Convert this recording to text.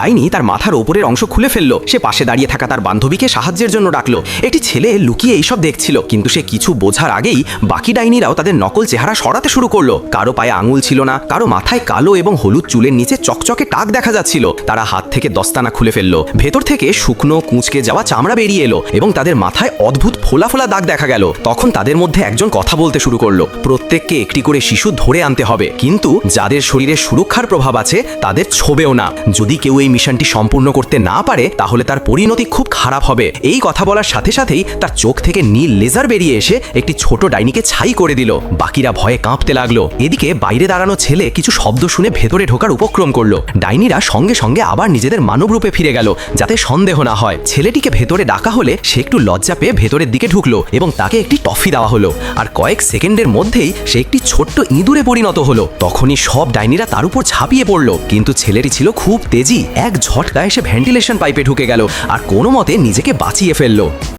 ডাইনি তার মাথার ওপরের অংশ খুলে ফেললো। সে পাশে দাঁড়িয়ে থাকা তার বান্ধবীকে সাহায্যের জন্য ডাকলো। একটি ছেলে লুকিয়ে এইসব দেখছিল, কিন্তু সে কিছু বোঝার আগেই বাকি ডাইনিরাও তাদের নকল চেহারা সরাতে শুরু করলো। কারো পায়ে আঙুল ছিল না, কারো মাথায় কালো এবং হলুদ চুলের নিচে চকচকে টাক দেখা যাচ্ছিল। তারা হাত থেকে দস্তানা খুলে ফেললো। ভেতর থেকে শুকনো কুঁচকে যাওয়া চামড়া বেরিয়ে এলো এবং তাদের মাথায় অদ্ভুত ফোলা ফোলা দাগ দেখা গেল। তখন তাদের মধ্যে একজন কথা বলতে শুরু করলো, প্রত্যেককে একটি করে শিশু ধরে আনতে হবে, কিন্তু যাদের শরীরে সুরক্ষার প্রভাব আছে তাদের ছোবেও না। যদি কেউ এই মিশনটি সম্পূর্ণ করতে না পারে তাহলে তার পরিণতি খুব খারাপ হবে। এই কথা বলার সাথে সাথেই তার চোখ থেকে নীল লেজার বেরিয়ে এসে একটি ছোট ডাইনিকে ছাই করে দিল। বাকিরা ভয়ে কাঁপতে লাগলো। এদিকে বাইরে দাঁড়ানো ছেলে কিছু শব্দ শুনে ভেতরে ঢোকার উপক্রম করলো। ডাইনিরা সঙ্গে সঙ্গে আবার নিজেদের মানব রূপে ফিরে গেল, যাতে সন্দেহ না হয়। ছেলেটিকে ভেতরে ডাকা হলে সে একটু লজ্জা পেয়ে ভেতরের দিকে ঢুকলো এবং তাকে একটি টফি দেওয়া হলো। আর কয়েক সেকেন্ডের মধ্যেই সে একটি ছোট্ট ইঁদুরে পরিণত হলো। তখনই সব ডাইনিরা তার উপর ঝাঁপিয়ে পড়লো, কিন্তু ছেলেটি ছিল খুব তেজি। এক ঝটকায় সে ভেন্টিলেশন পাইপে ঢুকে গেল আর কোনো মতে নিজেকে বাঁচিয়ে ফেললো।